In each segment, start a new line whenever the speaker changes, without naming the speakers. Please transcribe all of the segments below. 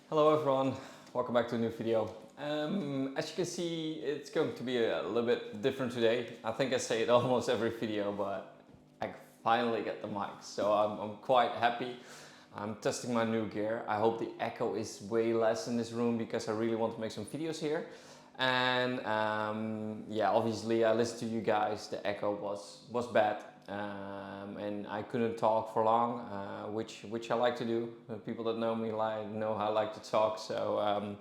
Hello everyone, welcome back to a new video. As you can see, it's going to be a little bit different today. I think I say it almost every video, but I finally get the mic, so I'm quite happy. I'm testing my new gear. I hope the echo is way less in this room because I really want to make some videos here. And yeah, obviously I listened to you guys, the echo was bad. And I couldn't talk for long, which I like to do. People that know me know how I like to talk. So,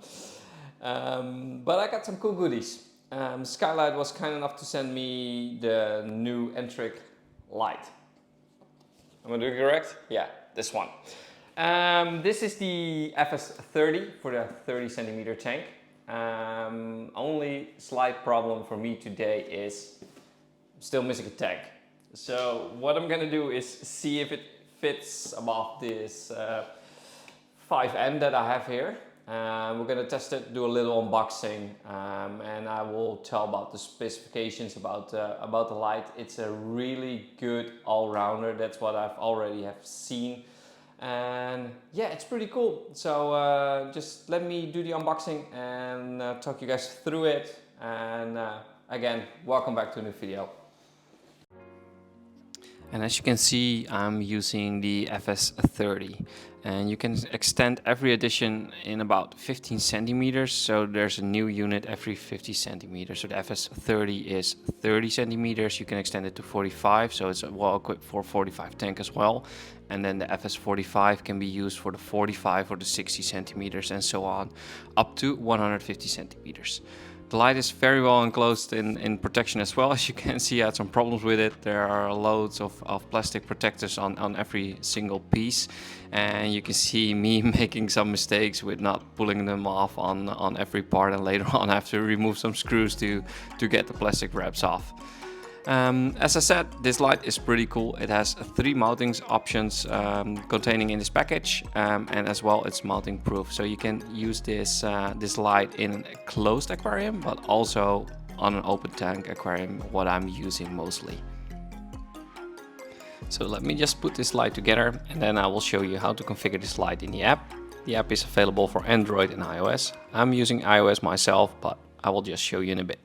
but I got some cool goodies. Skylight was kind enough to send me the new Entriq light. Am I doing it correct? Yeah, this one. This is the FS30 for the 30 centimeter tank. Only slight problem for me today is I'm still missing a tank. So what I'm gonna do is see if it fits above this 5N that I have here. We're gonna test it, do a little unboxing, and I will tell about the specifications about the light. It's a really good all-rounder. That's what I've already have seen, and yeah, it's pretty cool. So just let me do the unboxing and talk you guys through it. And again, welcome back to a new video. And as you can see, I'm using the FS30, and you can extend every edition in about 15 centimeters. So there's a new unit every 50 centimeters. So the FS30 is 30 centimeters. You can extend it to 45, so it's well equipped for 45 tank as well. And then the FS45 can be used for the 45 or the 60 centimeters and so on, up to 150 centimeters. The light is very well enclosed in protection as well. As you can see, I had some problems with it. There are loads of plastic protectors on every single piece. And you can see me making some mistakes with not pulling them off on every part. And later on I have to remove some screws to get the plastic wraps off. As I said, this light is pretty cool. It has 3 mounting options containing in this package, and as well it's mounting proof. So you can use this light in a closed aquarium, but also on an open tank aquarium, what I'm using mostly. So let me just put this light together, and then I will show you how to configure this light in the app. The app is available for Android and iOS. I'm using iOS myself, but I will just show you in a bit.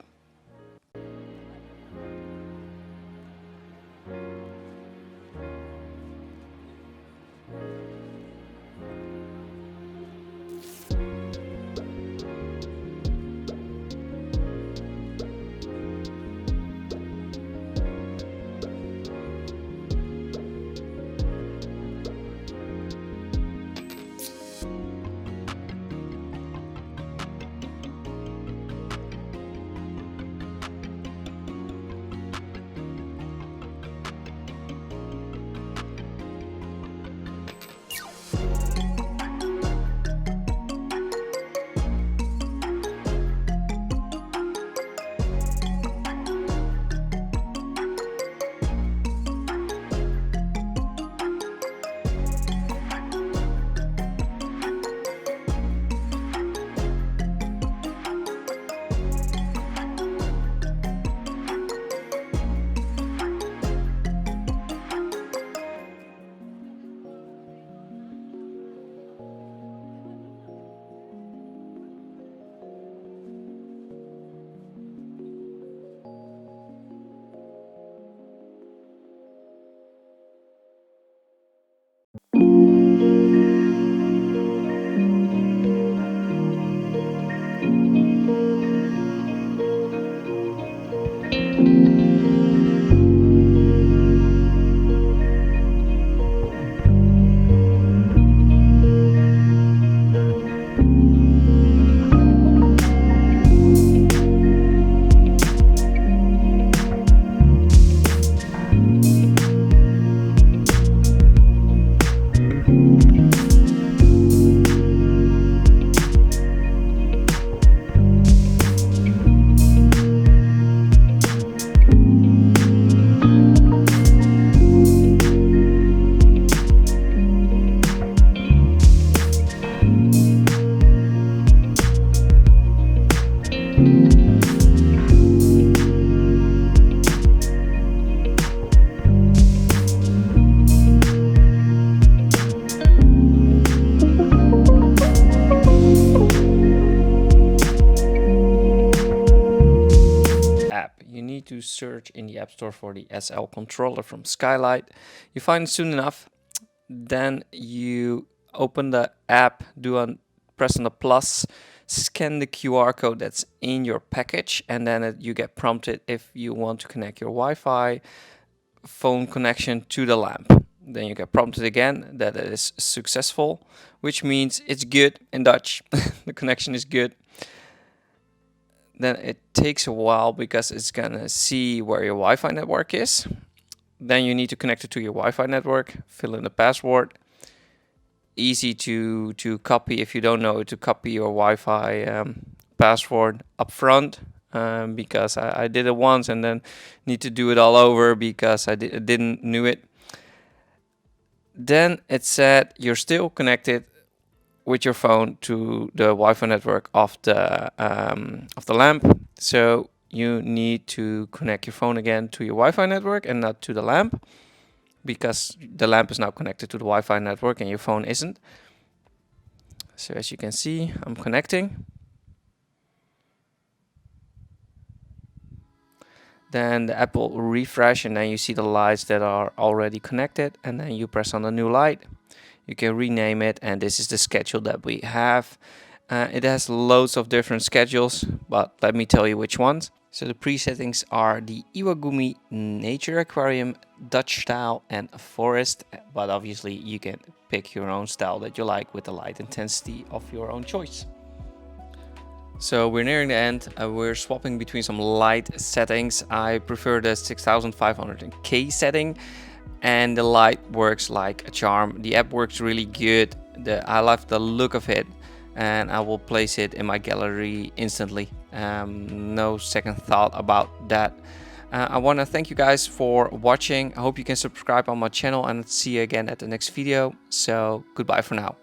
search in the App Store for the SL controller from Skylight. You find it soon enough. Then you open the app, press on the plus, scan the QR code that's in your package, and then you get prompted if you want to connect your Wi-Fi phone connection to the lamp. Then you get prompted again that it is successful, which means it's good in Dutch. The connection is good. Then it takes a while because it's gonna see where your Wi-Fi network is. Then you need to connect it to your Wi-Fi network, fill in the password. Easy to copy if you don't know to copy your Wi-Fi password up front, because I did it once and then need to do it all over because I didn't knew it. Then it said you're still connected with your phone to the Wi-Fi network of the lamp. So you need to connect your phone again to your Wi-Fi network and not to the lamp, because the lamp is now connected to the Wi-Fi network and your phone isn't. So as you can see, I'm connecting. Then the app will refresh and then you see the lights that are already connected, and then you press on the new light. You can rename it, and this is the schedule that we have. It has loads of different schedules, but let me tell you which ones. So the presettings are the Iwagumi Nature Aquarium, Dutch style and forest, but obviously you can pick your own style that you like with the light intensity of your own choice. So we're nearing the end. We're swapping between some light settings. I prefer the 6500K setting, and the light works like a charm. The app works really good. I love the look of it, and I will place it in my gallery instantly. No second thought about that. I want to thank you guys for watching. I hope you can subscribe on my channel, and see you again at the next video. So goodbye for now.